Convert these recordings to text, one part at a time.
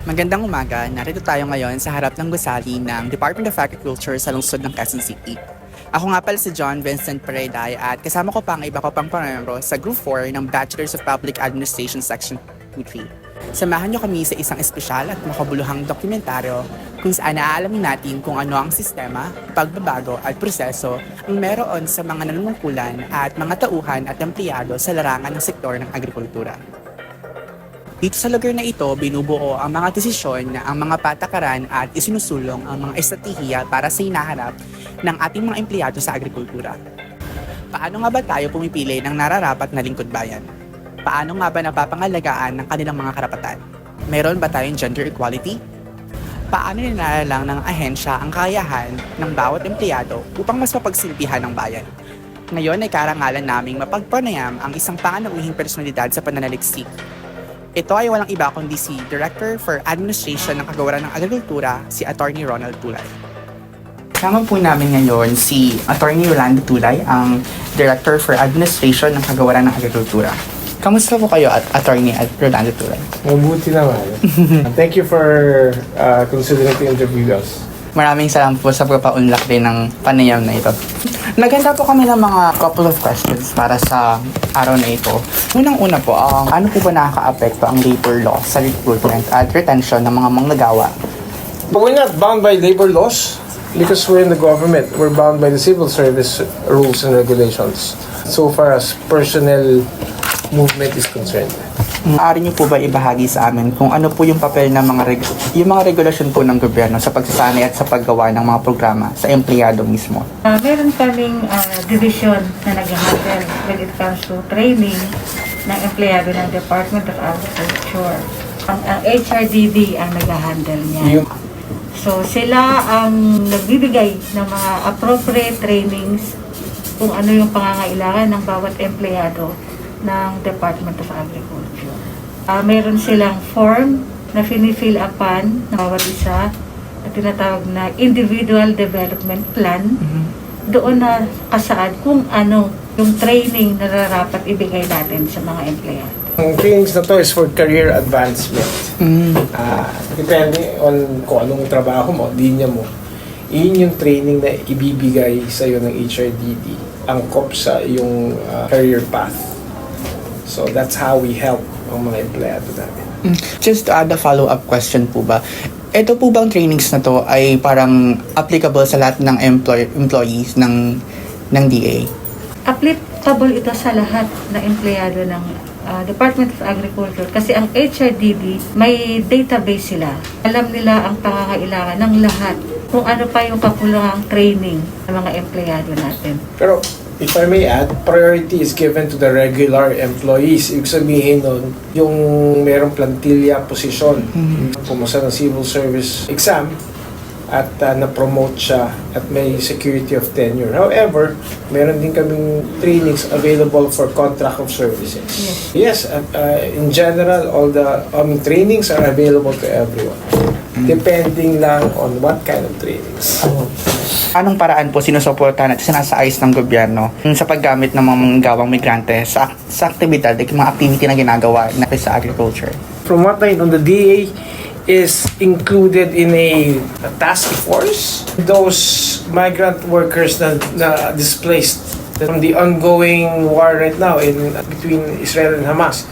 Magandang umaga, narito tayo ngayon sa harap ng gusali ng Department of Agriculture sa lungsod ng Quezon City. Ako nga pala si John Vincent Pereday at kasama ko pa ang iba ko pang pamiyembro sa Group 4 ng Bachelors of Public Administration Section 23. Samahan niyo kami sa isang espesyal at makabuluhang dokumentaryo kung saan naaalamin natin kung ano ang sistema, pagbabago at proseso ang meron sa mga nanunungkulan at mga tauhan at empleyado sa larangan ng sektor ng agrikultura. Dito sa lugar na ito, binubuo ang mga desisyon na ang mga patakaran at isinusulong ang mga estratehiya para sa hinaharap ng ating mga empleyado sa agrikultura. Paano nga ba tayo pumipili ng nararapat na lingkod bayan? Paano nga ba napapangalagaan ng kanilang mga karapatan? Meron ba tayong gender equality? Paano nilalalang ng ahensya ang kakayahan ng bawat empleyado upang mas mapagsilbihan ng bayan? Ngayon ay karangalan naming mapagpanayam ang isang pangunahing personalidad sa pananaliksik. Ito ay walang iba kundi si Director for Administration ng Kagawaran ng Agrikultura, si Attorney Ronald Tulay. Kasama po namin ngayon si Attorney Rolando Tulay, ang Director for Administration ng Kagawaran ng Agrikultura. Kamusta po kayo, Attorney Rolando Tulay? Mabuti naman. Thank you for considering to interview us. Maraming salamat po sa pagpapaunlak din ng panayam na ito. Naganda po kami ng mga couple of questions para sa araw na ito. Unang-una po, ano po ba nakaka-apekto ang labor law sa recruitment at retention ng mga manggagawa? But we're not bound by labor laws because we're in the government. We're bound by the civil service rules and regulations so far as personnel movement is concerned. Maaari niyo po ba ibahagi sa amin kung ano po yung papel ng yung mga regulasyon po ng gobyerno sa pagsasanay at sa paggawa ng mga programa sa empleyado mismo? Meron kaming division na nag-handle when it comes to training ng empleyado ng Department of Agriculture. Ang HRDD ang nag-handle niya. So sila ang nagbibigay ng mga appropriate trainings kung ano yung pangangailangan ng bawat empleyado ng Department of Agriculture. Meron silang form na fini-fill upan ng bawat isa at tinatawag na Individual Development Plan. Doon na kasaad kung ano yung training na narapat ibigay natin sa mga empleyado. Ang trainings na to is for career advancement. Depende on kung anong trabaho mo, linya mo. Iyon yung training na ibibigay sa iyo ng HRDD, angkop sa iyong career path. So that's how we help ang mga empleyado namin. Just to add a follow-up question po ba, ito po bang trainings na to ay parang applicable sa lahat ng employees ng DA? Applicable ito sa lahat ng empleyado ng Department of Agriculture kasi ang HRDD may database sila. Alam nila ang pangangailangan ng lahat kung ano pa yung kakulangang training ng mga empleyado natin. Pero if I may add, priority is given to the regular employees. Ibig sabihin nun, yung merong plantilla posisyon, pumasa ng civil service exam, at na-promote siya at may security of tenure. However, meron din kaming trainings available for contract of services. Yes, in general, all the trainings are available to everyone. Depending lang on what kind of trainings. Anong paraan po sinusuportahan at sinasaayos ng gobyerno sa paggamit ng mga manggagawang migrante sa aktibidad, mga activity na ginagawa na sa agriculture? From what I know, the DA is included in a task force. Those migrant workers na displaced from the ongoing war right now between Israel and Hamas.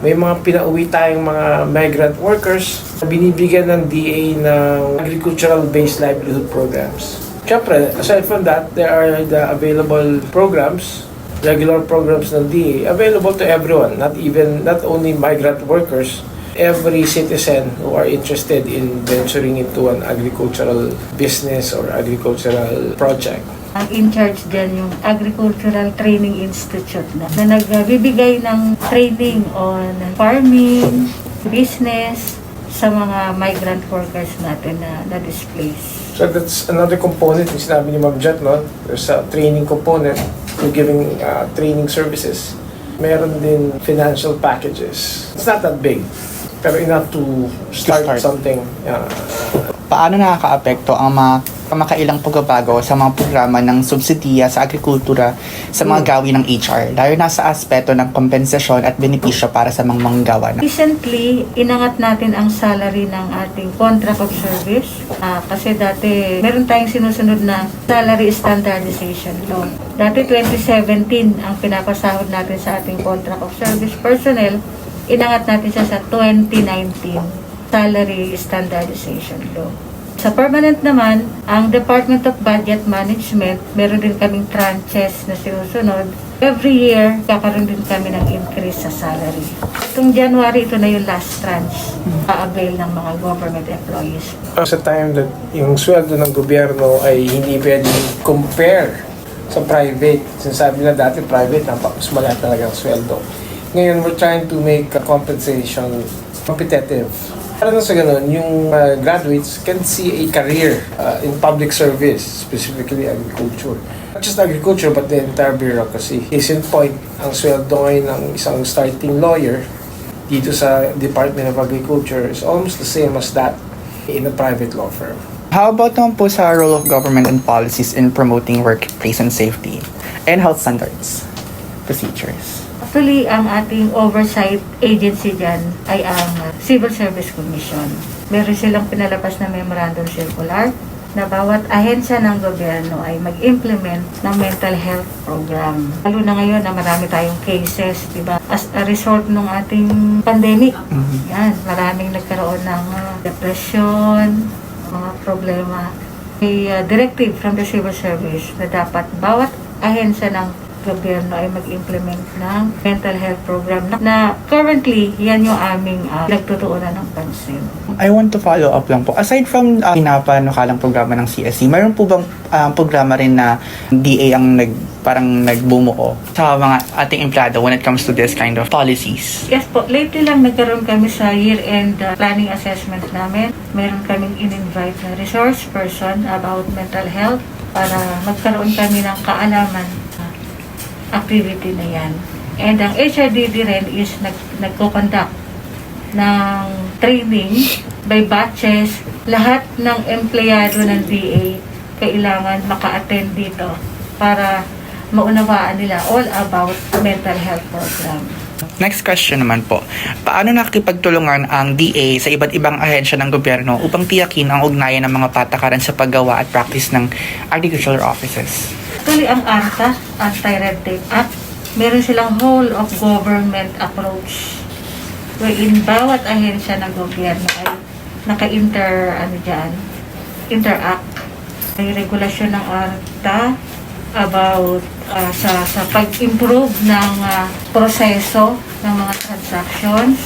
May mga pinauwi tayong mga migrant workers na binibigyan ng DA ng agricultural-based livelihood programs. Siyempre, aside from that, there are the available programs, regular programs ng DA, available to everyone, not only migrant workers, every citizen who are interested in venturing into an agricultural business or agricultural project. Ang in-charge dyan yung Agricultural Training Institute na nagbibigay ng training on farming, business, sa mga migrant workers natin na displaced. So that's another component, yung sinabi ni Ma'am Jet, no? There's a training component to giving training services. Meron din financial packages. It's not that big, pero enough to start something. Paano nakaka-apekto ang mga Kamakailang pagbabago sa mga programa ng subsidiya sa agrikultura sa mga gawi ng HR, lalo na sa aspeto ng kompensasyon at benepisyo para sa mga manggagawa. Recently, inangat natin ang salary ng ating contract of service. Kasi dati, meron tayong sinusunod na salary standardization law. Dati 2017 ang pinapasahod natin sa ating contract of service personnel. Inangat natin siya sa 2019 salary standardization law. Sa permanent naman, ang Department of Budget Management, meron din kaming tranches na sinusunod. Every year, kakaroon din kami ng increase sa salary. Itong January, ito na yung last tranche pa-avail ng mga government employees. Sa time that yung sweldo ng gobyerno ay hindi pwedeng compare sa private. Sinasabi na dati private, mas malaki talaga ang sweldo. Ngayon, we're trying to make a compensation competitive. Para na sa ganun, yung graduates can see a career in public service, specifically agriculture. Not just agriculture, but the entire bureaucracy. Case in point, ang sweldo ngayon ng isang starting lawyer dito sa Department of Agriculture is almost the same as that in a private law firm. How about naman po sa role of government and policies in promoting workplace and safety and health standards, procedures? Actually, ang ating oversight agency dyan ay ang Civil Service Commission. Meron silang pinalabas na memorandum circular na bawat ahensya ng gobyerno ay mag-implement ng mental health program. Lalo na ngayon na marami tayong cases, di ba? As a result ng ating pandemic, yan, maraming nagkaroon ng depression, mga problema. May directive from the Civil Service na dapat bawat ahensya ng gobyerno ay mag-implement ng mental health program na currently, yan yung aming nagtutuunan ng pansin. I want to follow up lang po. Aside from pinapanukalang programa ng CSC, mayroon po bang programa rin na DA ang parang nagbumuo sa mga ating empleyado when it comes to this kind of policies? Yes po, lately lang nagkaroon kami sa year-end planning assessment namin. Meron kaming in-invite na resource person about mental health para magkaroon kami ng kaalaman activity na yan. And ang HRDD rin is nagko-conduct ng training by batches. Lahat ng empleyado ng DA kailangan maka-attend dito para maunawaan nila all about mental health program. Next question naman po. Paano nakikipagtulungan ang DA sa iba't ibang ahensya ng gobyerno upang tiyakin ang ugnayan ng mga patakaran sa paggawa at practice ng agricultural offices? Actually, ang ARTA, Anti-Red Tape Act, meron silang whole of government approach wherein bawat ahensya ng gobyerno ay interact. May regulasyon ng ARTA about sa pag-improve ng proseso ng mga transactions,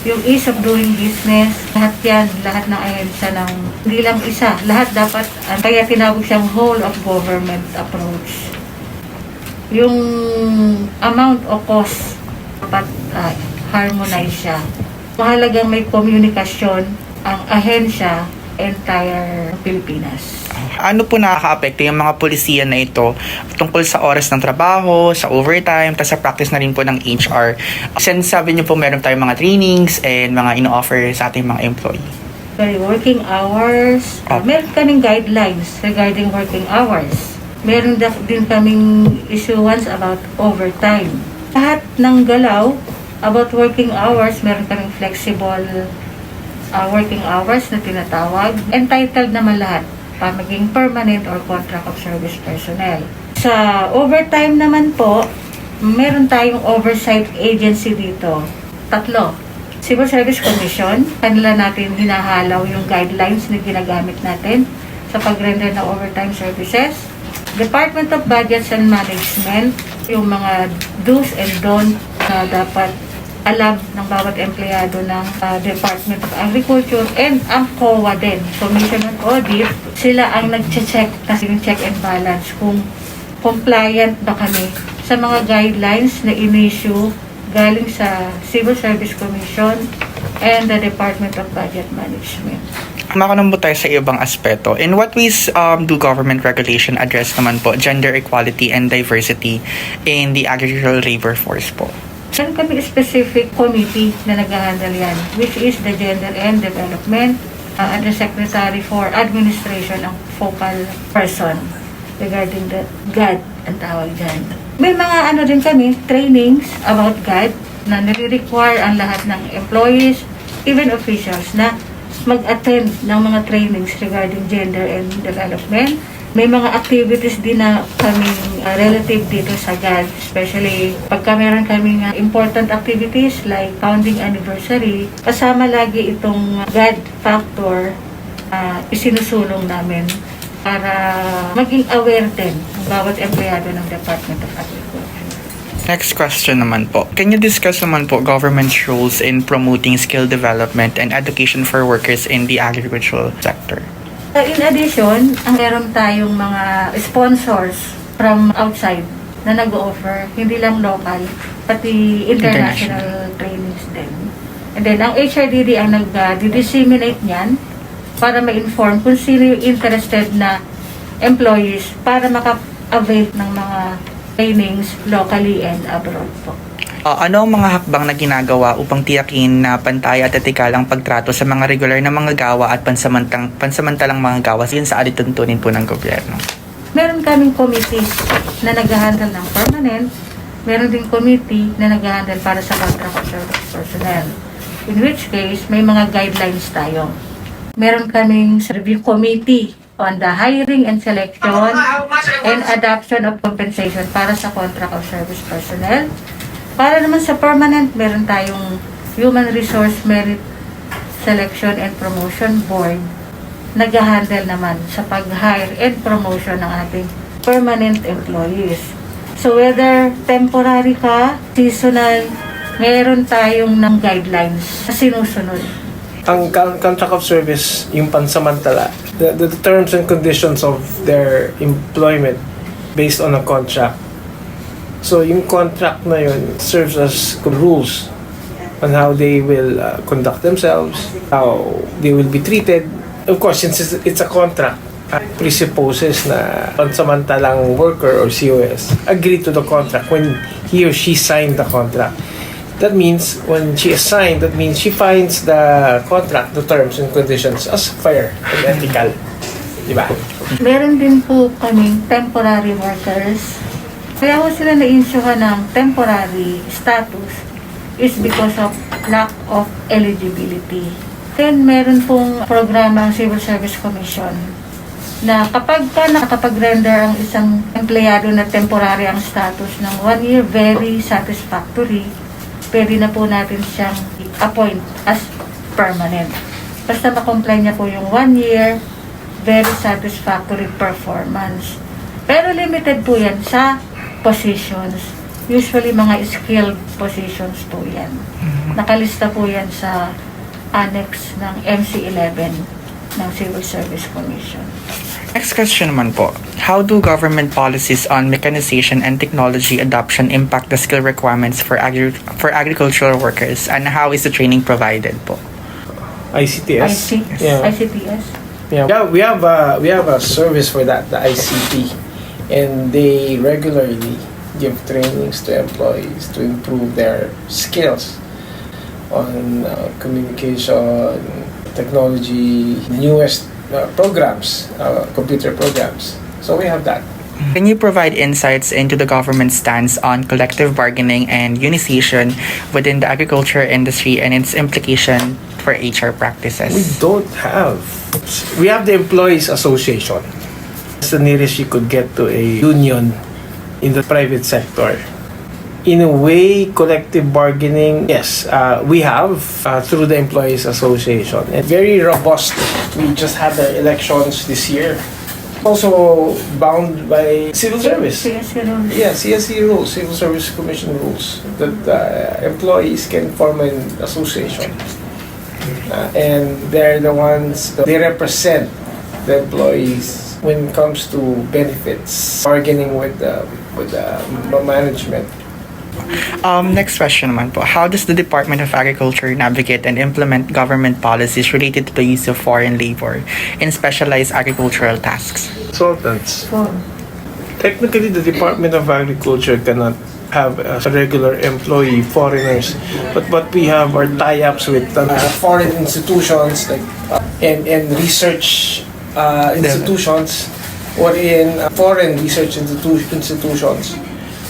yung ease of doing business, lahat ng ahensya ng, hindi lang isa, lahat dapat, kaya tinawag siyang whole of government approach. Yung amount o cost, dapat harmonize siya. Mahalagang may komunikasyon ang ahensya entire Pilipinas. Ano po nakaka-apekto yung mga polisiya na ito tungkol sa oras ng trabaho, sa overtime, tapos sa practice na rin po ng HR? Since sabi niyo po meron tayong mga trainings and mga ino-offer sa ating mga employee. Working hours, meron kaming guidelines regarding working hours. Meron din kaming issuance about overtime. Lahat ng galaw about working hours, meron kaming flexible working hours na tinatawag. Entitled naman lahat para maging permanent or contract of service personnel. Sa overtime naman po, meron tayong oversight agency dito. 3. Civil Service Commission, kanila natin hinahalaw yung guidelines na ginagamit natin sa pag-render ng overtime services. Department of Budgets and Management, yung mga do's and don'ts na dapat alam ng bawat empleyado ng Department of Agriculture, and ang COA din, Commission on Audit, sila ang nag-check kasi yung check and balance kung compliant ba kami sa mga guidelines na in-issue galing sa Civil Service Commission and the Department of Budget Management. Makanong po tayo sa ibang aspeto. In what ways do government regulation address naman po gender equality and diversity in the agricultural labor force po? Meron kami specific committee na nag-handle yan, which is the Gender and Development Undersecretary for Administration ang focal person regarding the GAD ang tawag dyan. May mga ano din kami, trainings about GAD na nire-require ang lahat ng employees, even officials na mag-attend ng mga trainings regarding gender and development. May mga activities din na kaming relative dito sa GAD, especially pagka meron kaming important activities like founding anniversary, kasama lagi itong GAD factor isinusulong namin para maging aware din ng bawat empleyado ng Department of Agriculture. Next question naman po. Can you discuss naman po government's roles in promoting skill development and education for workers in the agricultural sector? In addition, meron tayong mga sponsors from outside na nag-offer, hindi lang local, pati international trainings din. And then, ang HRDD ang nag-disseminate niyan para ma-inform kung sino yung interested na employees para maka-avail ng mga trainings locally and abroad po. Ano ang mga hakbang na ginagawa upang tiyakin na pantay at etikalang pagtrato sa mga regular na mga gawa at pansamantalang mga gawa yun sa alituntunin po ng gobyerno? Meron kaming committees na nag-handle ng permanent, meron din committee na nag-handle para sa contract service personnel. In which case, may mga guidelines tayo. Meron kaming review committee on the hiring and selection and adoption of compensation para sa contract of service personnel. Para naman sa permanent, meron tayong Human Resource Merit Selection and Promotion Board. Nag-handle naman sa pag-hire and promotion ng ating permanent employees. So whether temporary ka, seasonal, meron tayong ng guidelines na sinusunod. Ang contract of service, yung pansamantala, the terms and conditions of their employment based on a contract. So yung contract na yun serves as rules on how they will conduct themselves, how they will be treated. Of course, since it's a contract, presupposes na pansamantalang worker or COS agree to the contract when he or she signed the contract. That means when she is signed, that means she finds the contract, the terms and conditions as fair and ethical. Diba? Meron din po kaming temporary workers. Kaya ko sila na-insuhan ng temporary status is because of lack of eligibility. Then, meron pong programa ang Civil Service Commission na kapag ka nakapag-render ang isang empleyado na temporary ang status ng 1 year, very satisfactory, pwede na po natin siyang appoint as permanent. Basta makomply niya po yung 1 year, very satisfactory performance. Pero limited po yan sa positions. Usually, mga skilled positions po yan. Nakalista po yan sa annex ng MC11 ng Civil Service Commission. Next question naman po. How do government policies on mechanization and technology adoption impact the skill requirements for agricultural workers, and how is the training provided po? ICTS? ICTS. Yeah, we have a service for that, the ICT. And they regularly give trainings to employees to improve their skills on communication, technology, newest programs, computer programs. So we have that. Can you provide insights into the government's stance on collective bargaining and unionization within the agriculture industry and its implication for HR practices? We don't have. We have the Employees Association. It's the nearest you could get to a union in the private sector. In a way, collective bargaining, yes, we have through the Employees Association. And very robust. We just had the elections this year. Also bound by civil service. CSC rules. Yeah, CSC rules, Civil Service Commission rules, that employees can form an association. And they're the ones, they represent the employees when it comes to benefits, bargaining with the management. Next question naman po. How does the Department of Agriculture navigate and implement government policies related to the use of foreign labor in specialized agricultural tasks? Consultants. Technically, the Department of Agriculture cannot have a regular employee, foreigners. But what we have are tie-ups with foreign institutions like and research institutions or in foreign research institutions.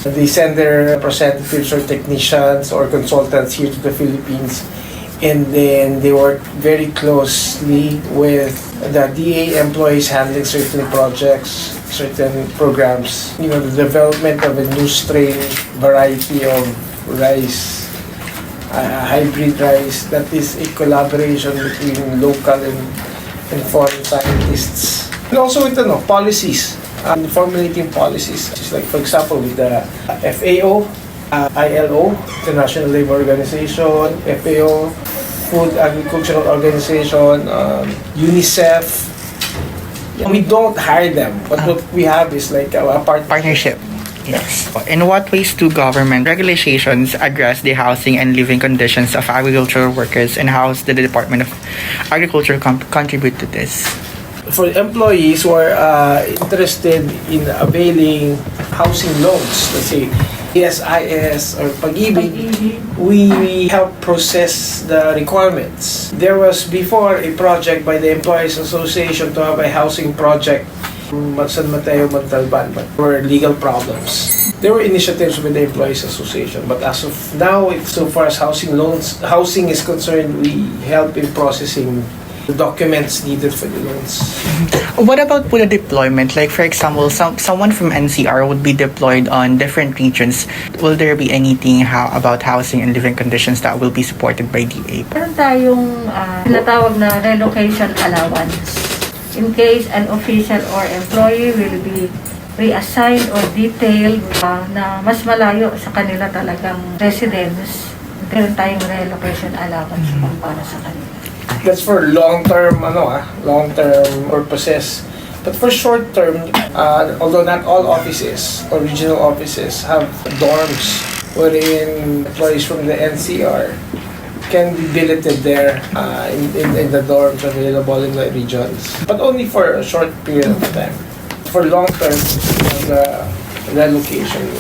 They send their representatives or technicians or consultants here to the Philippines, and then they work very closely with the DA employees handling certain projects, certain programs. You know, the development of a new strain variety of rice, hybrid rice, that is a collaboration between local and foreign scientists. And also with policies, formulating policies. Just like, for example, with the FAO, ILO, International Labour Organization, FAO, Food Agricultural Organization, UNICEF. We don't hire them, but what we have is like a Partnership. Yes. In what ways do government regulations address the housing and living conditions of agricultural workers, and how does the Department of Agriculture contribute to this? For employees who are interested in availing housing loans, let's say SIS or Pag-ibig, we help process the requirements. There was before a project by the Employees Association to have a housing project in San Mateo, Montalban, but there were legal problems. There were initiatives with the Employees Association, but as of now, so far as housing is concerned, we help in processing the documents needed for the loans. What about the deployment? Like, for example, someone from NCR would be deployed on different regions. Will there be anything about housing and living conditions that will be supported by DA? Meron tayong tinatawag na relocation allowance. In case an official or employee will be reassigned or detailed na mas malayo sa kanila talagang residence, meron tayong relocation allowance para sa kanila. That's for long-term purposes. But for short-term, although not all offices or regional offices have dorms wherein employees from the NCR can be billeted there in the dorms available in the regions, but only for a short period of time. For long-term, the relocation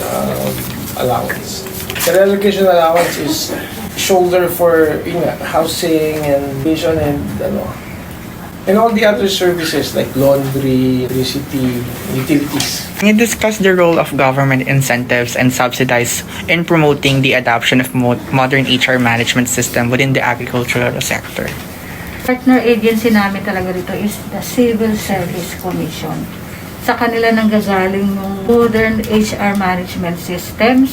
allowance. The relocation allowance is shoulder for housing and vision and all the other services like laundry, electricity, utilities. Can you discuss the role of government incentives and subsidies in promoting the adoption of modern HR management system within the agricultural sector? Partner agency namin talaga dito is the Civil Service Commission. Sa kanila nanggagaling yung modern HR management systems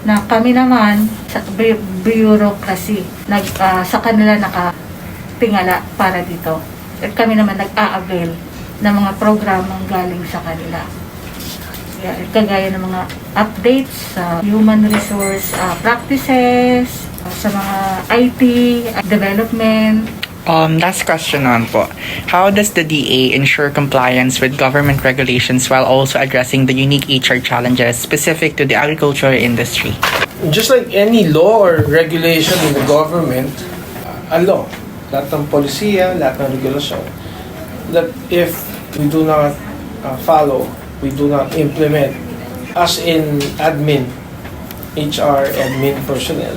na kami naman sa bureaucracy sa kanila nakatingala para dito. At kami naman nag-a-avail ng mga programang galing sa kanila. Kagaya ng mga updates sa human resource practices, sa mga IT development. Last question naman po. How does the DA ensure compliance with government regulations while also addressing the unique HR challenges specific to the agricultural industry? Just like any law or regulation in the government, a law, lahat ng polisiya, lahat ng regulasyon, that if we do not follow, we do not implement, as in HR admin personnel,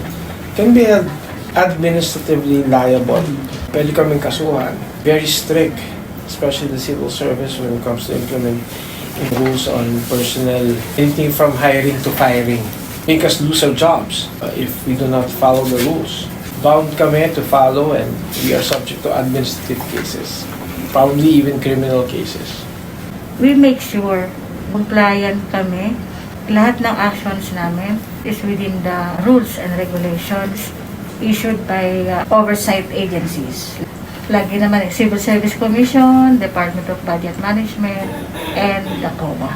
can be held administratively liable. Pwede kaming kasuhan. Very strict, especially the civil service when it comes to implementing rules on personnel, anything from hiring to firing. Make us lose our jobs if we do not follow the rules. Bound kami to follow, and we are subject to administrative cases, probably even criminal cases. We make sure compliant kami. Lahat ng actions namin is within the rules and regulations issued by oversight agencies. Lagi naman Civil Service Commission, Department of Budget Management, and the COA.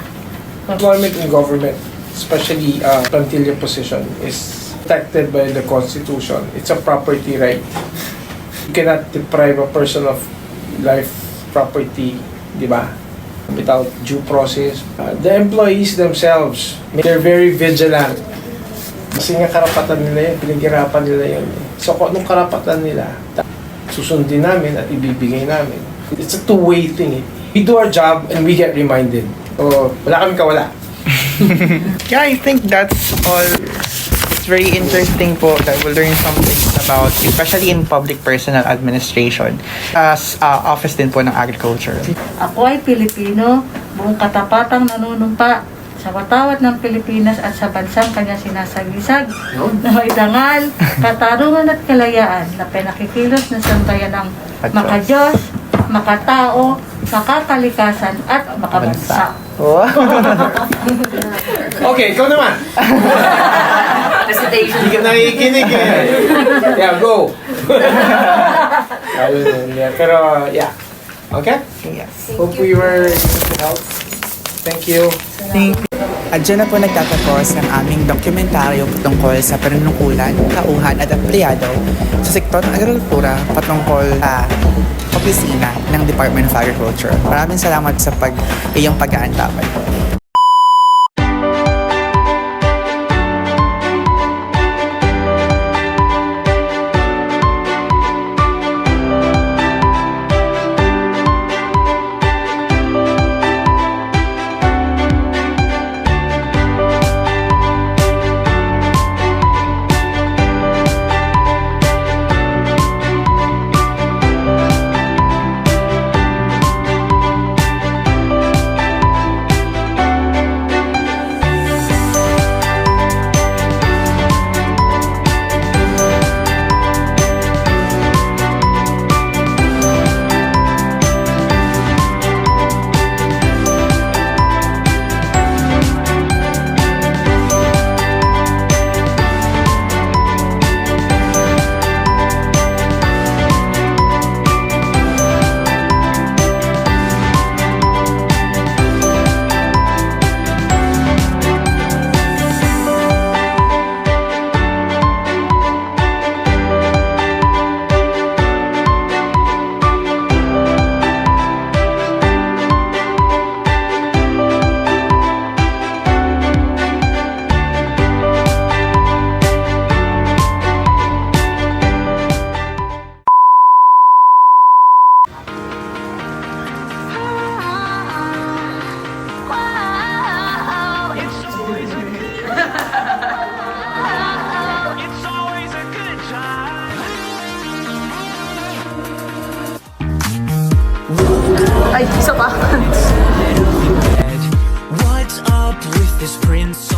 Employment in government, especially plantilla position, is protected by the Constitution. It's a property right. You cannot deprive a person of life, property, di ba? Without due process. The employees themselves, they're very vigilant. Kasi nga karapatan nila yun, pinaghirapan nila yun. So kung anong karapatan nila, susundin namin at ibibigay namin. It's a two-way thing. We do our job and we get reminded. So, wala kami kawala. Yeah, I think that's all It's very interesting po that we'll learn something about, especially in public personal administration, as office din po ng agriculture. Ako ay Pilipino, buong katapatang nanunumpa sa watawat ng Pilipinas at sa bansang kanya sinasagisag na may dangal, katarungan at kalayaan na pinakikilos na sambayan ng makadiyos, makatao, makakalikasan at makabansa. Oh. Okay, ikaw naman. Hindi ka nakikinig eh. Yeah, go. Pero, yeah. Okay? Yes. Hope we were able to help. Thank you. Thank you. At dyan na po nagtatapos ang aming dokumentaryo patungkol sa panunungkulan, tauhan at empleyado sa sektor ng agrikultura patungkol sa opisina ng Department of Agriculture. Maraming salamat sa iyong pag-aantabay. What's up with this prince?